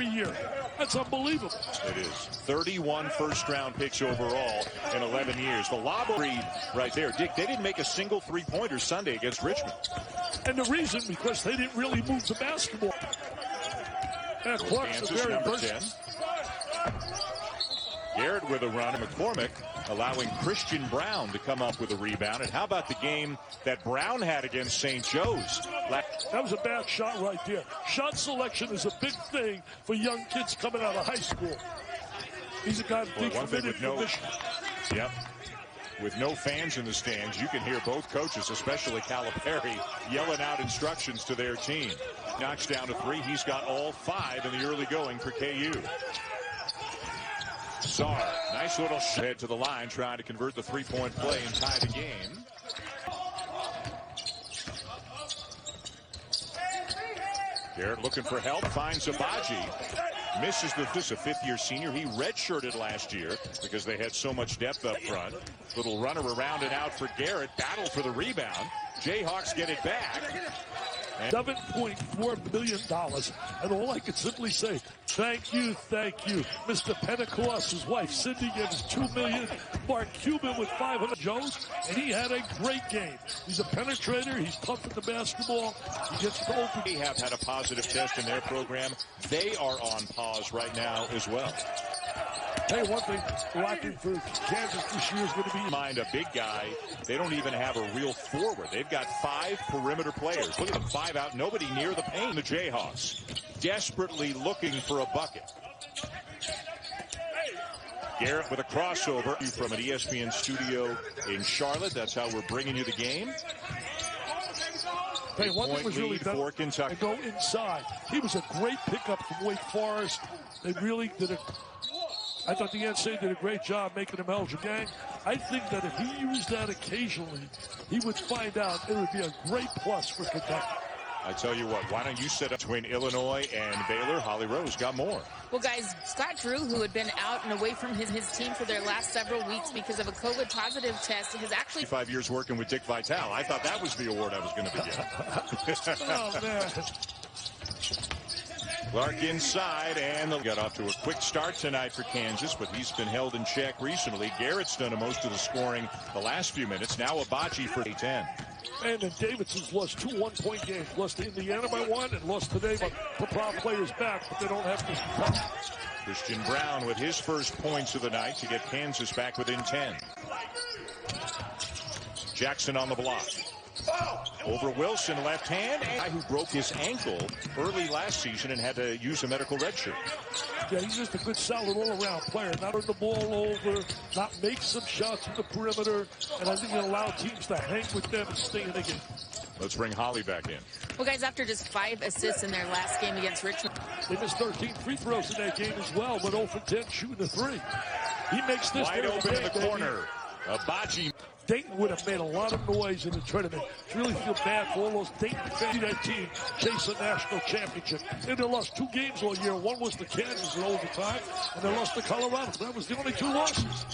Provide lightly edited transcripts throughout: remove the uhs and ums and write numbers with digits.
every year. That's unbelievable. It is. 31 first-round picks overall in 11 years. The lob read right there. Dick, they didn't make a single three-pointer Sunday against Richmond. And the reason, because they didn't really move the basketball. And Clark's a very number 10. Garrett with a run. McCormick allowing Christian Brown to come up with a rebound. And how about the game that Brown had against St. Joe's? That was a bad shot right there. Shot selection is a big thing for young kids coming out of high school. He's a guy big committed for Michigan. Yep. With no fans in the stands, you can hear both coaches, especially Calipari, yelling out instructions to their team. Knocks down to 3. He's got all 5 in the early going for KU. Sarr, nice little head to the line, trying to convert the three-point play and tie the game. Garrett looking for help, finds Abaji. Misses this, a fifth-year senior. He redshirted last year because they had so much depth up front. Little runner around and out for Garrett. Battle for the rebound. Jayhawks get it back. $7.4 million. And all I can simply say, thank you, Mr. Pentecost, his wife, Cindy, gave us $2 million. Mark Cuban with 500 Jones, and he had a great game. He's a penetrator. He's tough at the basketball. He gets to open. They have had a positive test in their program. They are on pause right now as well. Hey, one thing lacking for Kansas this year is going to be mind a big guy. They don't even have a real forward. They've got 5 perimeter players. Look at them, 5 out, nobody near the paint. The Jayhawks desperately looking for a bucket. Garrett with a crossover from an ESPN studio in Charlotte. That's how we're bringing you the game. Hey, one thing was really done for Kentucky. To go inside. He was a great pickup from Wake Forest. They really did it. I thought the NCAA did a great job making him eligible. Gang, I think that if he used that occasionally, he would find out it would be a great plus for Kentucky. I tell you what, why don't you set up between Illinois and Baylor? Holly Rose got more. Well, guys, Scott Drew, who had been out and away from his team for their last several weeks because of a COVID positive test, has actually 5 years working with Dick Vitale. I thought that was the award I was going to be getting. Oh, man. Clark inside, and they'll get off to a quick start tonight for Kansas, but he's been held in check recently. Garrett's done most of the scoring the last few minutes. Now Abaji for 10. And then Davidson's lost 2 one-point games. Lost to Indiana by 1 and lost today, but the problem players back, but they don't have this. Christian Brown with his first points of the night to get Kansas back within 10. Jackson on the block. Over Wilson, left hand. A guy who broke his ankle early last season and had to use a medical red shirt. Yeah, he's just a good, solid all-around player. Not turn the ball over, not make some shots from the perimeter, and I think he'll allow teams to hang with them and stay in the game. Let's bring Holly back in. Well, guys, after just 5 assists in their last game against Richmond. They missed 13 free throws in that game as well, but 0 for 10 shooting a 3. He makes this wide open in the corner. Abaji. Dayton would have made a lot of noise in the tournament. I really feel bad for all those Dayton fans. That team chase a national championship. And they lost 2 games all year. One was to Kansas in overtime, and they lost to Colorado. That was the only 2 losses.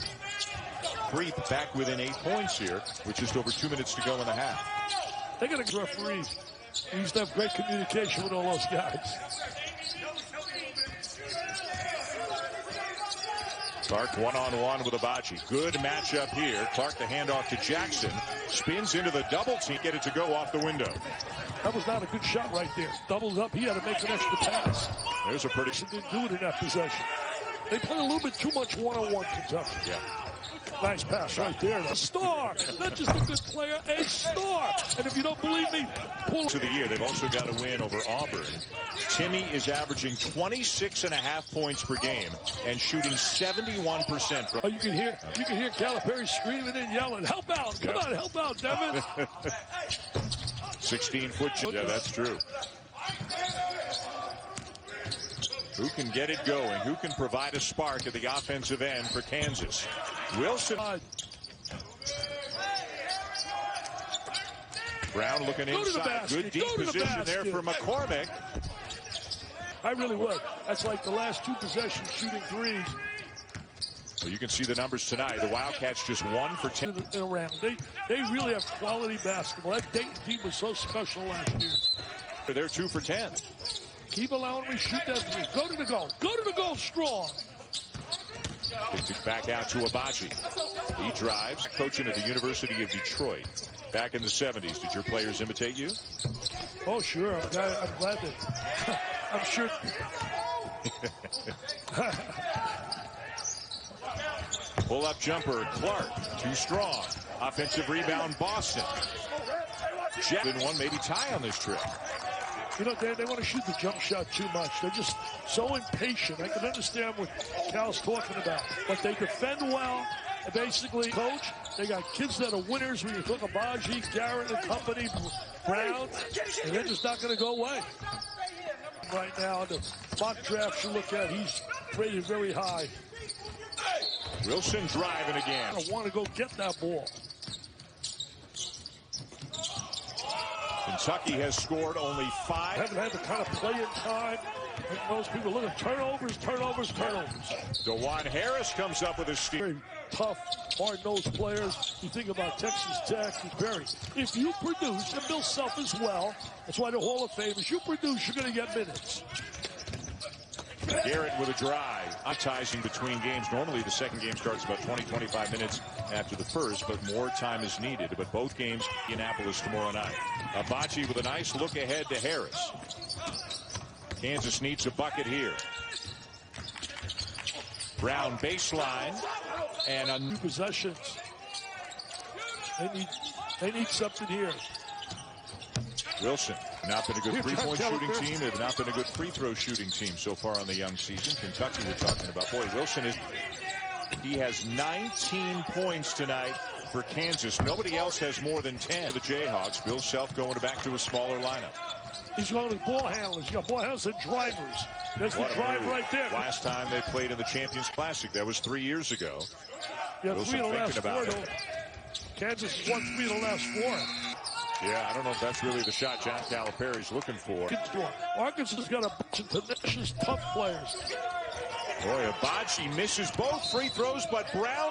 Creep back within 8 points here, with just over 2 minutes to go in the half. They got a referee. He used to have great communication with all those guys. Clark one-on-one with Abaji. Good matchup here. Clark the handoff to Jackson. Spins into the double team. Get it to go off the window. That was not a good shot right there. Doubles up. He had to make an extra pass. There's a pretty... Didn't do it in that possession. They play a little bit too much one-on-one, Kentucky. Yeah. Nice pass right there. A star. Not just a good player, a star. And if you don't believe me, pull to the year. They've also got a win over Auburn. Timmy is averaging 26.5 points per game and shooting 71% from. Oh, you can hear Calipari screaming and yelling, "Help out! Come on, help out, Devin!" 16-foot. Yeah, that's true. Who can get it going? Who can provide a spark at the offensive end for Kansas? Wilson. Brown looking inside. Good deep position there for McCormick. I really would. That's like the last 2 possessions shooting threes. Well, you can see the numbers tonight. The Wildcats just 1 for 10. Around. They really have quality basketball. That Dayton team was so special last year. They're 2 for 10. Keep allowing me to shoot that three. Go to the goal. Go to the goal strong. Kicked it back out to Abaji. He drives. Coaching at the University of Detroit. Back in the 70s, did your players imitate you? Oh, sure. I'm glad that. I'm sure. Pull-up jumper, Clark, too strong. Offensive rebound, Boston. Jeff in one, maybe tie on this trip. You know, they want to shoot the jump shot too much. They're just so impatient. I can understand what Cal's talking about. But they defend well. And basically, coach, they got kids that are winners when you talk Abaji, Garrett and company, Brown, and they're just not going to go away. Right now, the mock draft you look at, he's rated very high. Wilson driving again. I want to go get that ball. Kentucky has scored only 5. Haven't had the kind of play in time. Like most people look at turnovers. DeJuan Harris comes up with a steal. Very tough, hard-nosed players. You think about Texas Tech, Berry. If you produce, and Bill Self as well, that's why the Hall of Fame, if you produce, you're going to get minutes. Garrett with a drive. Advertising between games. Normally the second game starts about 20-25 minutes after the first, but more time is needed. But both games in Indianapolis tomorrow night. Abaji with a nice look ahead to Harris. Kansas needs a bucket here. Brown baseline and a new possessions. They need something here. Wilson, not been a good three-point shooting team. They've not been a good free throw shooting team so far on the young season. Kentucky we're talking about. Boy, Wilson he has 19 points tonight for Kansas. Nobody else has more than 10. The Jayhawks, Bill Self going back to a smaller lineup. He's going to ball handlers. He's got ball handlers and drivers. There's the drive right there. Last time they played in the Champions Classic, that was 3 years ago. Yeah, 3 of the last 4. Kansas won 3 of the last 4. Yeah, I don't know if that's really the shot John Calipari's looking for. Arkansas has got a bunch of tenacious, tough players. Boy, Abaji misses both free throws, but Brown